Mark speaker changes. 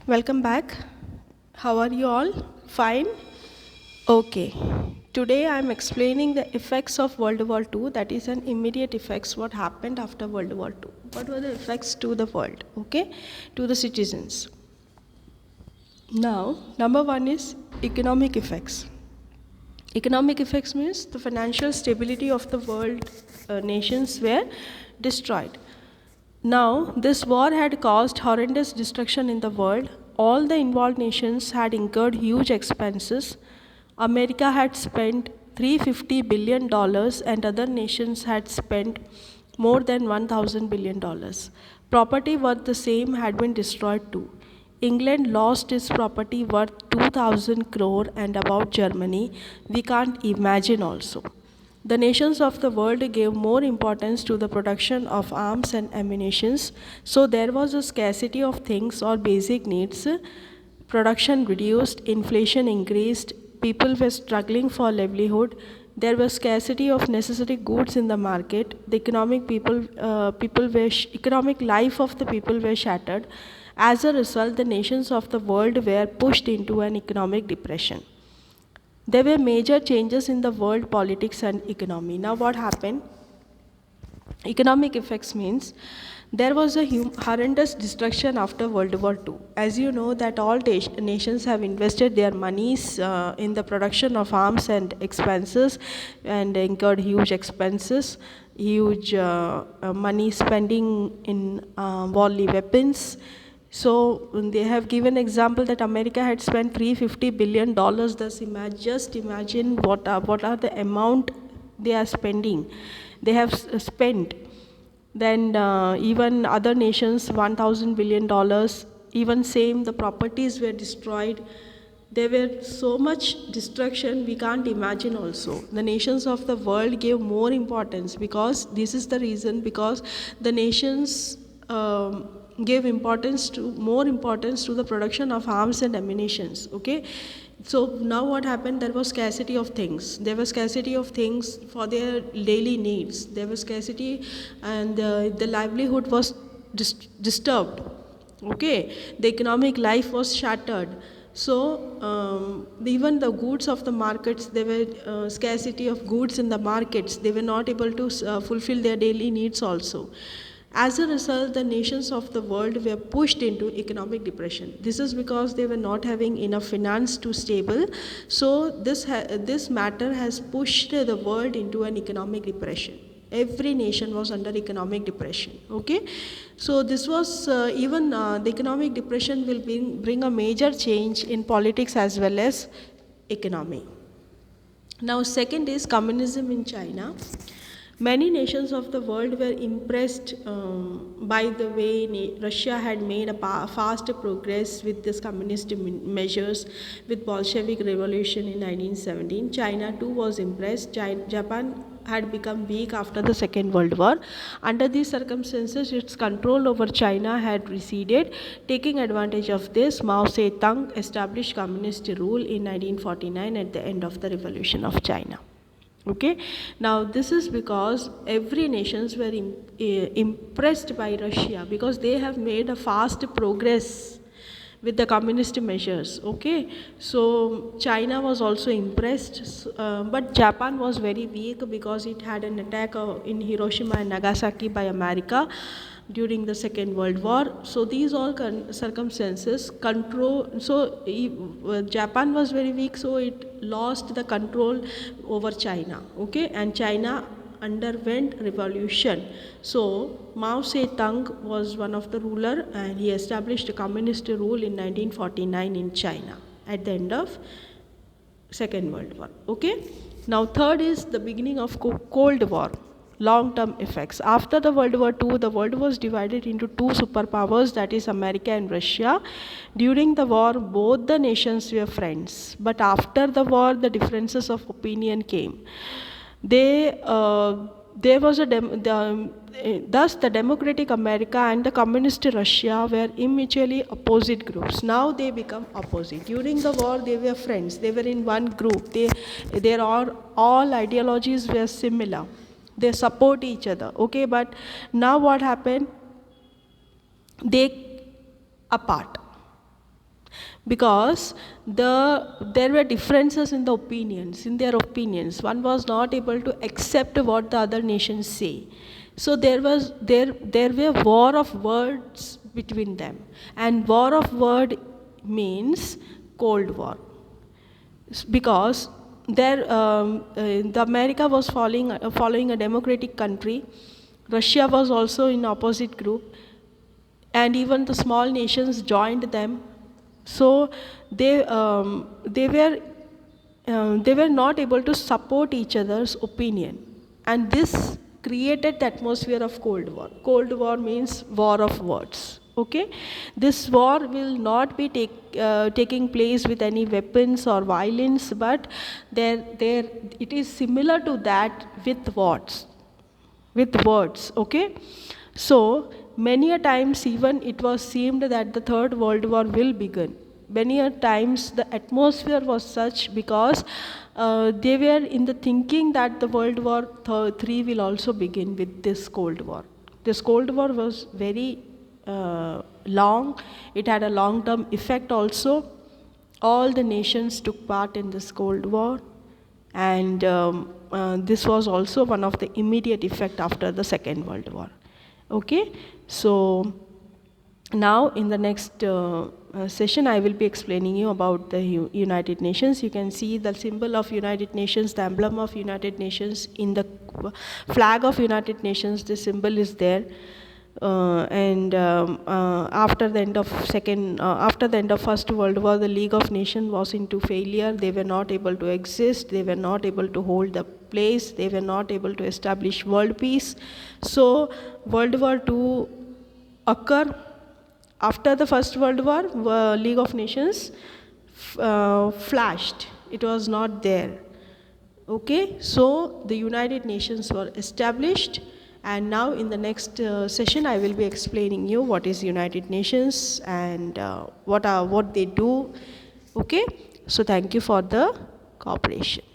Speaker 1: Welcome back. How are you all? Fine? Okay. Today I am explaining the effects of World War II, that is an immediate effects what happened after World War II. What were the effects to the world, okay? To the citizens. Now, number one is economic effects. Economic effects means the financial stability of the world nations were destroyed. Now, this war had caused horrendous destruction in the world. All the involved nations had incurred huge expenses. America had spent $350 billion and other nations had spent more than $1,000 billion. Property worth the same had been destroyed too. England lost its property worth 2,000 crore, and about Germany, we can't imagine also. The nations of the world gave more importance to the production of arms and ammunition, so there was a scarcity of things or basic needs. Production reduced, inflation increased, people were struggling for livelihood, there was scarcity of necessary goods in the market, the economic life of the people were shattered. As a result, the nations of the world were pushed into an economic depression. There were major changes in the world politics and economy. Now what happened? Economic effects means there was a horrendous destruction after World War II. As you know that all nations have invested their monies in the production of arms and expenses and incurred huge expenses, huge money spending in warly weapons. So they have given example that America had spent $350 billion. Thus, just imagine what are the amount they are spending. They have spent. Then even other nations, $1,000 billion. Even same, the properties were destroyed. There were so much destruction we can't imagine also. The nations of the world gave more importance because this is the reason, because the nations gave more importance to the production of arms and ammunitions. Okay, so now what happened? There was scarcity of things. There was scarcity of things for their daily needs. There was scarcity, and the livelihood was disturbed. Okay, the economic life was shattered. So even the goods of the markets, there were scarcity of goods in the markets. They were not able to fulfill their daily needs also. As a result, the nations of the world were pushed into economic depression. This is because they were not having enough finance to stable. So this matter has pushed the world into an economic depression. Every nation was under economic depression. Okay, so this was even the economic depression will bring a major change in politics as well as economy. Now, second is communism in China. Many nations of the world were impressed by the way Russia had made a fast progress with this communist measures with Bolshevik revolution in 1917. China too was impressed. Japan had become weak after the Second World War. Under these circumstances, its control over China had receded. Taking advantage of this, Mao Zedong established communist rule in 1949 at the end of the revolution of China. Okay, now this is because every nations were impressed by Russia because they have made a fast progress with the communist measures. Okay, so China was also impressed, but Japan was very weak because it had an attack in Hiroshima and Nagasaki by America during the Second World War. So these all circumstances control. So Japan was very weak, so it lost the control over China. Okay, and China underwent revolution. So Mao Zedong was one of the ruler, and he established a communist rule in 1949 in China at the end of Second World War. Okay. Now third is the beginning of Cold War. Long-term effects. After the World War II, the world was divided into two superpowers, that is America and Russia. During the war, both the nations were friends. But after the war, the differences of opinion came. There was thus the democratic America and the communist Russia were mutually opposite groups. Now they become opposite. During the war, they were friends. They were in one group. All ideologies were similar. They support each other. Okay, but now what happened? They apart. because there were differences in their opinions. One was not able to accept what the other nations say. So there were war of words between them, and war of word means Cold War, because the America was following a democratic country. Russia was also in opposite group, and even the small nations joined them. So they were not able to support each other's opinion, and this created the atmosphere of Cold War. Cold War means war of words. Okay, this war will not be taking place with any weapons or violence, but it is similar to that with words. Okay, so many a times even it was seemed that the Third World War will begin. Many a times the atmosphere was such, because they were in the thinking that the World War III will also begin with this Cold War. This Cold War was very long. It had a long-term effect also. All the nations took part in this Cold War, and this was also one of the immediate effect after the Second World War. Okay, so now in the next session I will be explaining you about the United Nations. You can see the symbol of United Nations, the emblem of United Nations in the flag of United Nations. The symbol is there. After the end of First World War, the League of Nations was into failure. They were not able to exist. They were not able to hold the place. They were not able to establish world peace. So World War II occurred. After the First World War, League of Nations flashed. It was not there. Okay, so the United Nations were established. And now in the next session, I will be explaining you what is United Nations and what they do. Okay, so thank you for the cooperation.